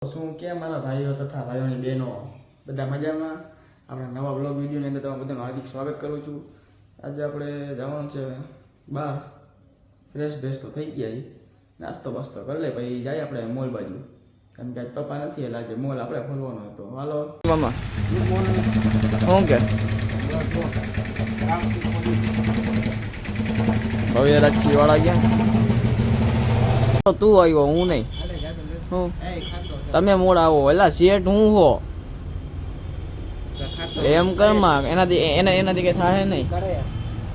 શું કે મારા ભાઈઓ તથા ભાઈઓની બહેનો બધા મજામાં આપણા નવા બ્લોગ વિડીયોની અંદર તમારું બધાનું હાર્દિક સ્વાગત કરું છું. આજે આપણે જવાનું છે બહાર. ફ્રેશ ભેશ તો થઈ ગયા છે, નાસ્તો બાસ્તો કરી લે પછી જાય આપણે મોલ બાજુ, કારણ કે આજ પપ્પા નથી એટલે આજે મોલ આપણે ખોલવાનો હતો. હાલો મામા, શું કે હવે રાખી વાળા ગયા તું આવ્યો હું નહીં. હું તમે મોડ આવો એલા શેઠ હું હો એમ કરમાં એનાથી કઈ થાય નહીં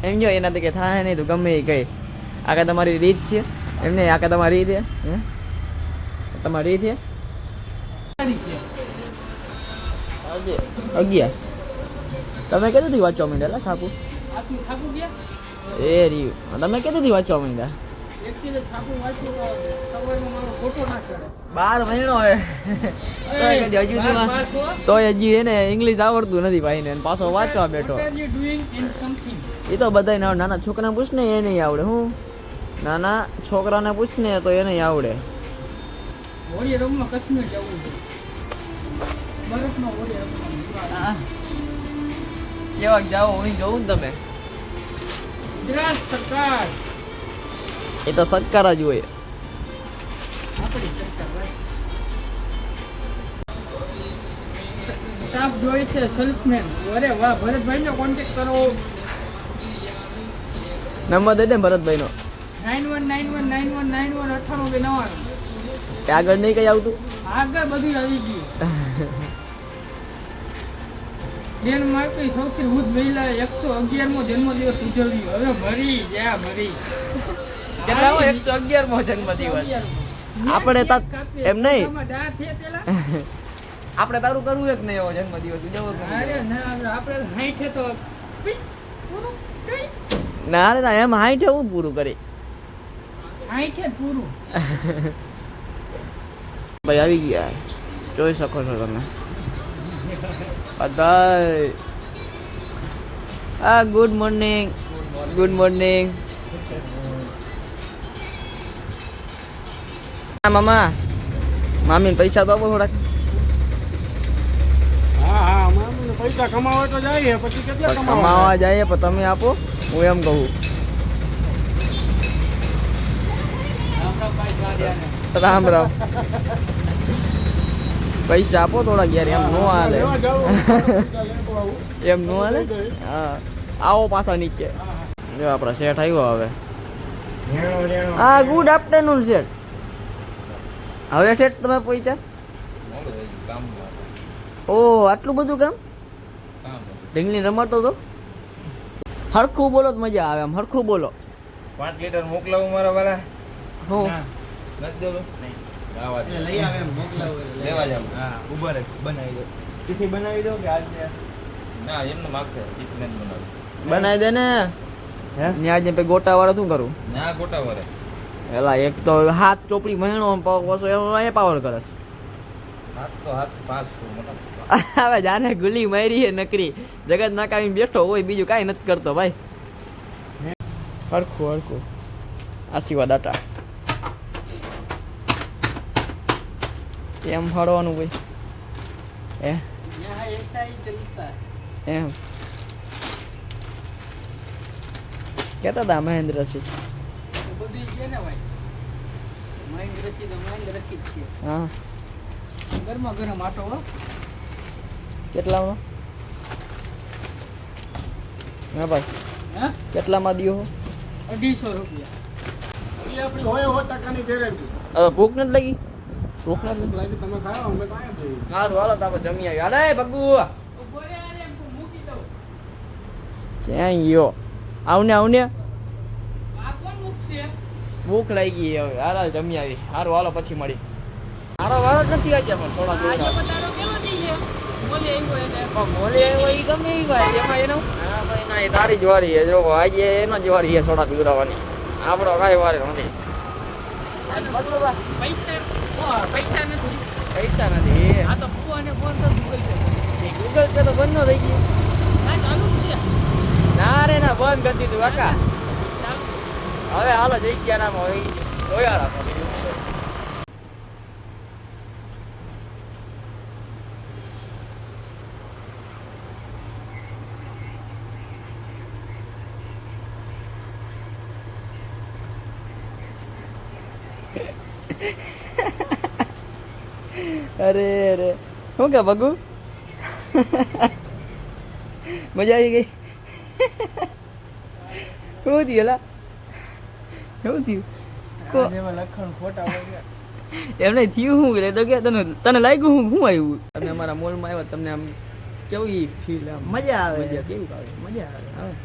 એમ જો એનાથી કઈ થાય નહીં. તું ગમે એ કઈ આખા તમારી રીત છે એમને આખા તમારી રીત હે તમારી રીત છે 11 તમે કીધું વાંચવા માંડ્યા છાપું એ રહ્યું તમે કીધું વાંચવા માંડ્યા 12 મહિનો તો હજી એને ઇંગ્લિશ આવડતું નથી ભાઈ ને પાછો વાંચવા બેઠો. એ તો બધા નાના છોકરાને પૂછ ને એ નહીં આવડે. હું નાના છોકરાને પૂછ ને તો એ નહીં આવડે. કેવા જાઓ હું જોઉં ને તમે ગુજરાત સરકાર એ તો સરકાર જ હોય. સ્ટાફ જોઈ છે સેલ્સમેન. અરે વાહ, ભરતભાઈ નો કોન્ટેક્ટ કરો. નંબર દે દે ભરતભાઈ નો 9191919198 આગળ નહીં કઈ આવતું. આગળ બધું આવી ગયું. ડેનમાર્કની સૌથી વૃદ્ધ મહિલા 111મો જન્મદિવસ ઉજવ્યો. હવે મરી ગયા મરી. કેટલા 111મો જન્મદિવસ આપણે એમ નહીં આપણે તારું કરવું એક નહીં એવો જન્મદિવસ ઉજવવો. આપણે 60 તો ના રે ના એમ 60 હું પૂરું કરી 60 પૂરું. ભાઈ આવી ગયા જોઈ શકો છો તમે બધા. હા ગુડ મોર્નિંગ ગુડ મોર્નિંગ. મામા મામીને પૈસા તો આપો થોડાક. હા મામીને પૈસા કમાવા તો જાય પછી કેટલા કમાવા જાય પણ તમે આપો હું એમ કહું. રામ રામ. પૈસા આપો થોડાક યાર એમ નો હાલે એમ નો હાલે. હા આવો પાછા નીચે જો આપણા શેઠ આવ્યો હવે. હા ગુડ આફ્ટરનૂન શેઠ. હવે શેઠ તમે પૈસા ઓ આટલું બધું કામ ઢીંગલી રમાડતો તો હરખું બોલો તો મજા આવે. આમ હરખું બોલો. 5 લીટર મોકલાવું મારા વાળા. હું નથી દો લઈ આવે એમ મોકલાવું લેવા જાવ. હા ઉભા રહે બનાવી દો. તિથિ બનાવી દો કે આજે ના એમને માગશે તિથિ નથી બનાવી. બનાવી દે ને હે ન્યા જે પે ગોટા વાળા શું કરું ના ગોટા વાળે એલા એક તો હાથ ચોપડી મહિનો પાછો એ પાવર કરે છે. હાથ તો હાથ 500 મોટા. હવે જાને ગુલી મારી હે નકરી જગત નાકાવીને બેઠો હોય બીજું કાંઈ નથી કરતો ભાઈ. હરખું હરખું આશીર્વાદ આટા એમ ફાડવાનું ભાઈ એમ કેતા હતા મહેન્દ્રસિંહ. હા ગરમા ગરમ આટો કેટલામાં હા ભાઈ હે કેટલામાં દિયો 250 રૂપિયા. એ આપણી હોય 100% ગેરંટી. હવે ભૂખ નથી લાગી. ભૂખ નથી લાગી તમે ખાઓ અમે કાંઈ દઈએ. સારું હાલો તો આપણે જમી આવી. અરે બગુ બોલે આલે એમ મૂકી દઉં. ક્યાં ગયો આવને આવને આ કોણ મૂકશે? ભૂખ લાગી હવે હાલ જમી આવી. સારું હાલો પછી મળી. મારો વારો જ નથી આજે પણ થોડા આજે બતારો કેવો દી છે? બોલે આવ્યો એટલે મોલે આવ્યો ઈ ગમે ઈ ભાઈ એમાં એનો હા ભાઈ ના એ તારી જ વારી છે. જો આજે એનો જ વારી છે સોડા પીવડાવવાની. આપણો કાંઈ વારી નથી. પૈસા નથી. પૈસા નથી. આ તો ફોન તો ગૂગલ પે તો બંધ ન થઈ ગયું. આ ચાલુ જ છે. ના રે ના બંધ કરી દીધું કાકા. હવે હાલો જઈ ગયા નામ હવે જોયા રાખો. અરે અરે શું કે બગુ મજા આવી ગઈ શું થયું એલા શું થયું જેમાં લખણ ખોટા હોય એમ નહીં થયું શું એટલે તો કે તને લાગ્યું શું આવ્યું તમે અમારા મોલમાં આવ્યા તમને આમ કેવી ફીલ આમ મજા આવે. મજા કેવું આવે મજા આવે.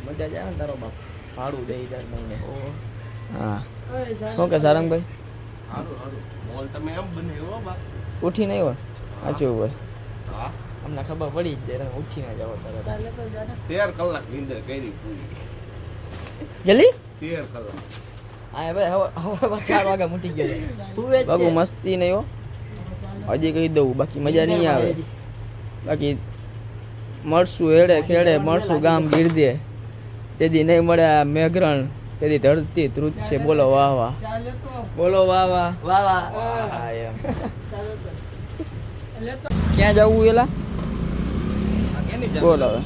મજા જ આવે ને તારો બાપ ભાડું દઈ દર મહિને હા શું કે સારંગભાઈ મોલ તમે એમ બનાવ્યો બા ઉઠી નહીં હોય સાચું હોય હા અમને ખબર પડી જ જાય તમે ઉઠી ના જાવ તરત 13 કલાક નીંદર કરી પૂરી જલ્દી 13 કલાક હા ભાઈ હવે 4 વાગે મૂટી ગયો બાબુ મસ્તી નહીં હો હજી કહી દઉં બાકી મજા નહીં આવે બાકી મળશું હેડે ખેડે મળશું ગામ ગીરદે તેથી નહીં મળે આ મેઘરણ તેથી ધરતી ધ્રુજ છે બોલો વાહ વાહ બોલો વાહ વાહ વાહ વાહ. હા એમ ક્યાં જવું એલા બોલ હવે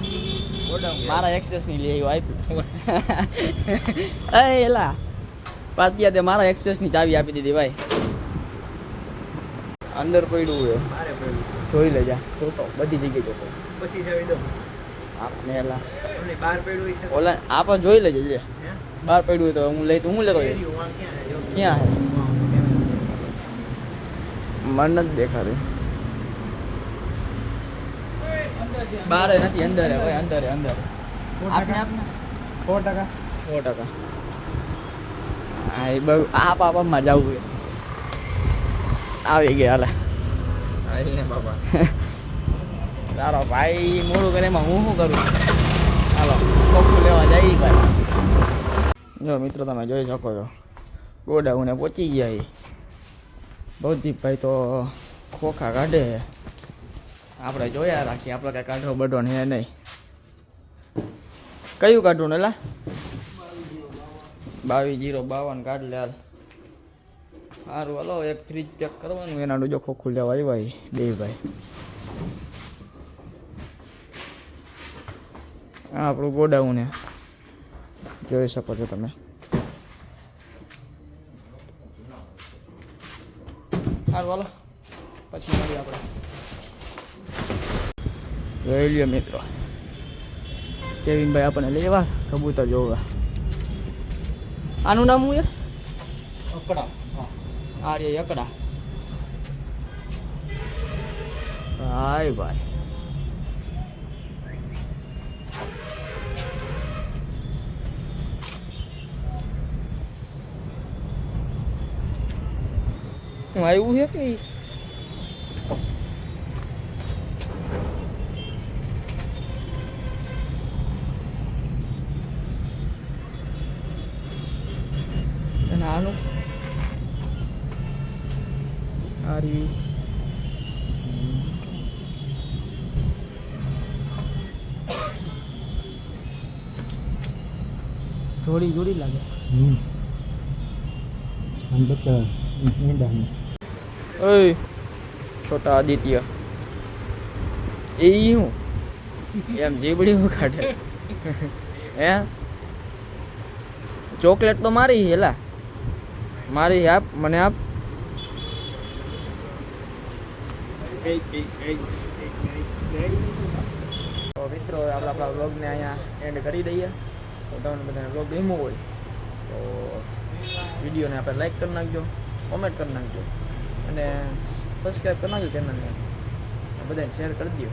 મારા એક્સેસ ની લઈ આવ્યો આપ્યું એલા પાતિયા તે મારા એક્સેસ ની ચાવી આપી દીધી ભાઈ અંદર પડ્યું છે મારે પડ્યું. જોઈ લેજા જોતો બધી જગ્યાએ જોતો પછી જવી દો. આપને એલા ઓલી બહાર પડ્યું છે. ઓલા આપણે જોઈ લેજે જે હે? બહાર પડ્યું હોય તો હું લઈ તો હું લેતો જઈશ. પેઢી વાં ક્યાં છે? જો. ક્યાં હે વાં. મન નથી દેખાતી બહાર નથી અંદર હે ભાઈ અંદર હે અંદર આપને આપને 100%. 100% હા એ બહુ આપમાં જવું છે આવી ગયા હાલે આઈને બાબા તારો ભાઈ મોડું કરે એમાં હું શું કરું હાલો કોકું લેવા જઈ ભાઈ જો મિત્રો તમે જોઈ શકો છો ગોડાઉને પહોંચી ગયા એ ભૌતિકભાઈ તો ખોખા કાઢે છે આપણે જોયા રાખીએ આપણે કાંઈ કાઢવો બઢો ને નહીં કયું કાઢવું ને લા 22/052 કાઢ લે હાલ સારું હાલો એક ફ્રીજ પેક કરવાનું એનાનું જો ખોખું લેવા આવ્યા બે ભાઈ આ આપણું ગોડાઉન ને જોઈ શકો છો તમે સારું હાલો પછી મળીએ આપણે જોઈ લ્યો મિત્રો કેવિનભાઈ આપણને લેવા કબૂતર જોવા આનું નામ શું છે અકડા. આ રે એકડા ભાઈ ભાઈ હું આવ્યું છે કે અને આનું આરી જોડી જોડી લાગે ઓય છોટા આદિત્ય એ હું એમ જીબડી હું કાઢે હે ચોકલેટ તો મારી હેલા મારી આપ મને આપ તો મિત્રો આપણા વ્લોગને અહીંયા એન્ડ કરી દઈએ તો તમને બધાને વ્લોગ ગમ્યો હોય તો વિડીયોને આપણે લાઈક કરી નાખજો કોમેન્ટ કરી નાખજો અને સબસ્ક્રાઈબ કરી નાખજો ચેનલને બધાને શેર કરી દો